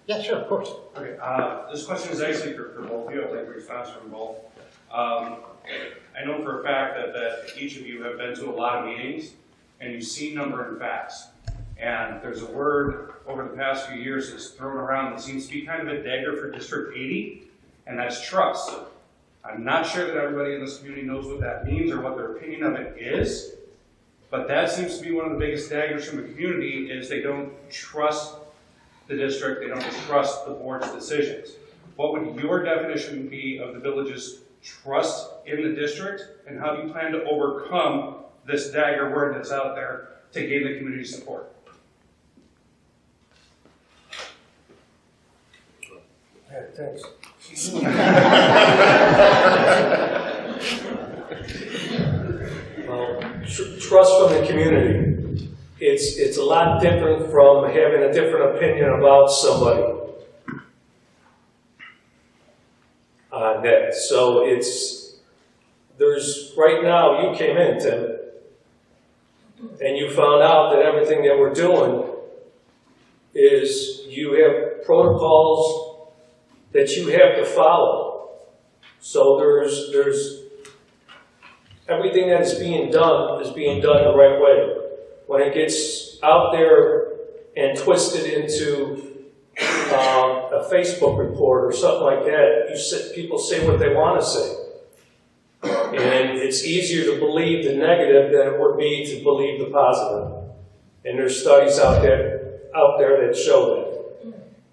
Yeah, sure, of course. Okay, this question is actually for both of you. I'd like a response from both. I know for a fact that each of you have been to a lot of meetings and you've seen number and facts. And there's a word over the past few years that's thrown around that seems to be kind of a dagger for District 80, and that's trust. I'm not sure that everybody in this community knows what that means or what their opinion of it is, but that seems to be one of the biggest daggers from the community is they don't trust the district, they don't trust the board's decisions. What would your definition be of the village's trust in the district, and how do you plan to overcome this dagger word that's out there to gain the community support? Yeah, thanks. Well, trust from the community. It's a lot different from having a different opinion about somebody on that. So there's, right now, you came in, Tim, and you found out that everything that we're doing is you have protocols that you have to follow. So there's everything that is being done the right way. When it gets out there and twisted into a Facebook report or something like that, people say what they want to say. And it's easier to believe the negative than it would be to believe the positive. And there's studies out there that show that.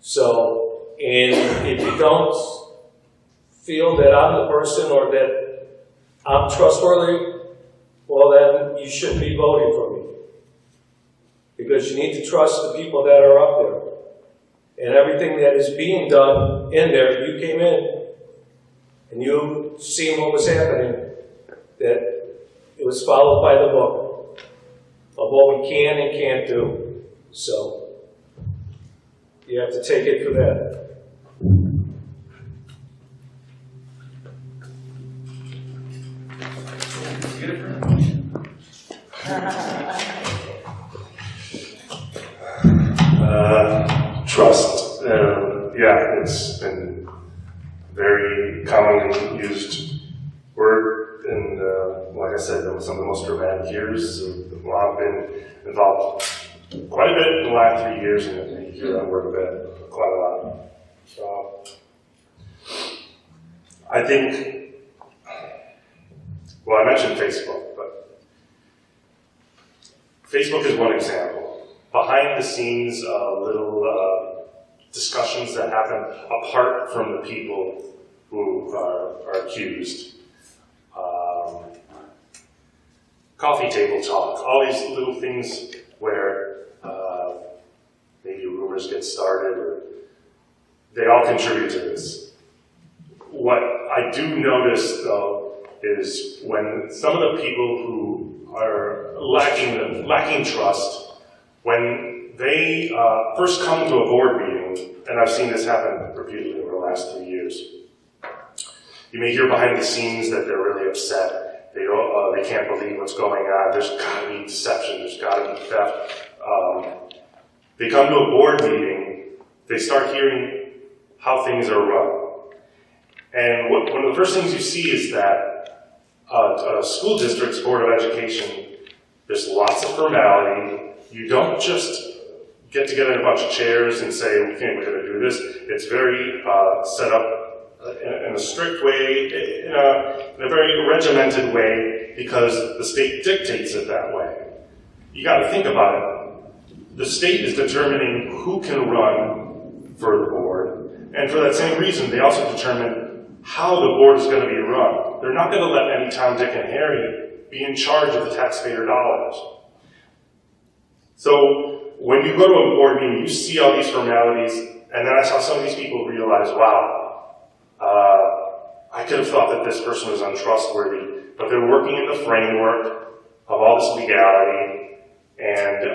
So, and if you don't feel that I'm the person or that I'm trustworthy, well then you shouldn't be voting for me. Because you need to trust the people that are up there. And everything that is being done in there, you came in and you seen what was happening, that it was followed by the book of what we can and can't do. So you have to take it for that. Trust. Yeah, it's been very commonly used word, and like I said, that was some of the most dramatic years. I've been involved quite a bit in the last 3 years, and you hear that word a bit, quite a lot. I think, well, I mentioned Facebook, but Facebook is one example. Behind the scenes, little discussions that happen apart from the people who are accused. Coffee table talk, all these little things where maybe rumors get started, or they all contribute to this. What I do notice, though, is when some of the people who are lacking trust, when they first come to a board meeting, and I've seen this happen repeatedly over the last 3 years, you may hear behind the scenes that they're really upset. They can't believe what's going on. There's got to be deception. There's got to be theft. They come to a board meeting. They start hearing how things are run. And one of the first things you see is that a school district's Board of Education, there's lots of formality. You don't just get together in a bunch of chairs and say, okay, we're going to do this. It's very set up in a strict way, in a very regimented way, because the state dictates it that way. You got to think about it. The state is determining who can run for the board, and for that same reason, they also determine how the board is going to be run. They're not going to let any Tom, Dick, and Harry be in charge of the taxpayer dollars. So when you go to a board meeting, you see all these formalities, and then I saw some of these people realize, wow, I could have thought that this person was untrustworthy, but they're working in the framework of all this legality, and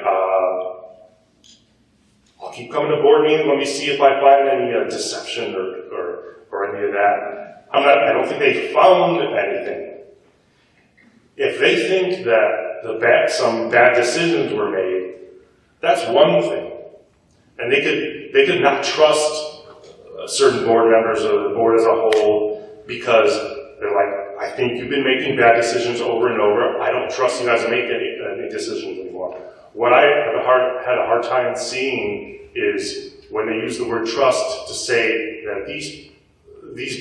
I'll keep coming to board meetings. Let me see if I find any deception or any of that. I don't think they found anything. If they think that some bad decisions were made, that's one thing. And they could they could not trust certain board members or the board as a whole because they're like, I think you've been making bad decisions over and over. I don't trust you guys to make any decisions anymore. What I had a hard time seeing is when they use the word trust to say that these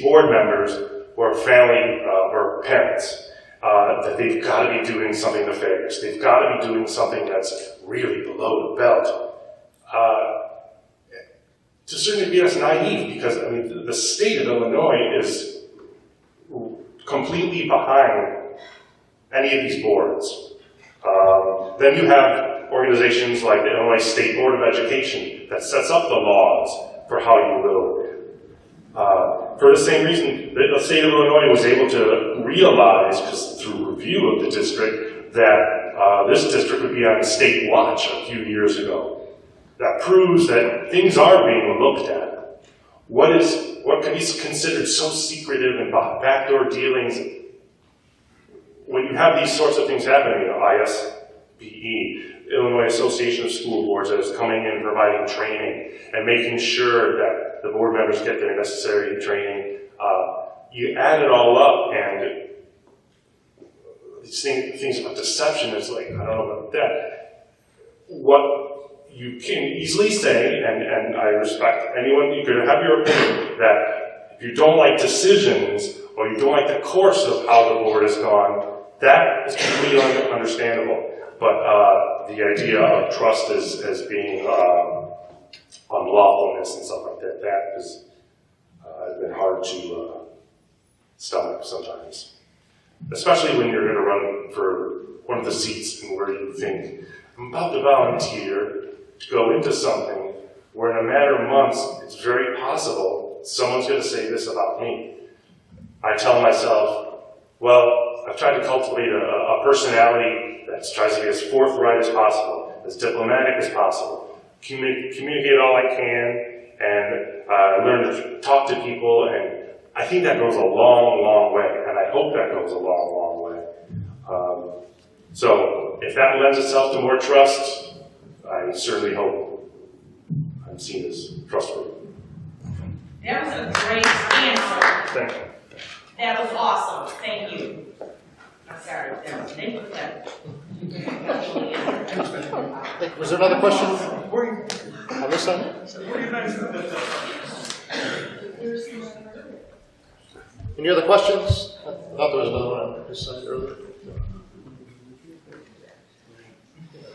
board members who are family or parents, that they've got to be doing something nefarious. They've got to be doing something that's really below the belt. To a certain degree, that's naive because I mean the state of Illinois is completely behind any of these boards. Then you have organizations like the Illinois State Board of Education that sets up the laws for how you will. For the same reason, the state of Illinois was able to realize, just through review of the district, that this district would be on state watch a few years ago. That proves that things are being looked at. What can be considered so secretive and backdoor dealings? When you have these sorts of things happening, ISBE, Illinois Association of School Boards, that is coming in and providing training and making sure that the board members get their necessary training, you add it all up and these things about deception is like, I don't know about that. What you can easily say, and I respect anyone, you could have your opinion, that if you don't like decisions or you don't like the course of how the board has gone, that is completely understandable. But the idea of trust as being unlawfulness and stuff like that, that has been hard to stomach sometimes. Especially when you're going to run for one of the seats and where you think, I'm about to volunteer to go into something where in a matter of months, it's very possible someone's going to say this about me. I tell myself, well, I've tried to cultivate a personality that tries to be as forthright as possible, as diplomatic as possible, communicate all I can, and learn to talk to people, and I think that goes a long, long way, and I hope that goes a long, long way. So if that lends itself to more trust, I certainly hope I'm seen as trustworthy. That was a great answer. Thank you. That was awesome. Thank you. I'm sorry. Thank you for that. Was there another question on this side? Any other questions? I thought there was another one on this side earlier.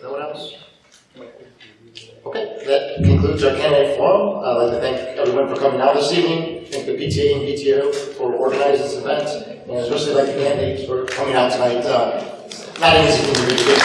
No one else? Okay, that concludes our candidate forum. I'd like to thank everyone for coming out this evening. Thank the PTA and PTO for organizing this event, and especially like the candidates for coming out tonight. Not an easy thing to do.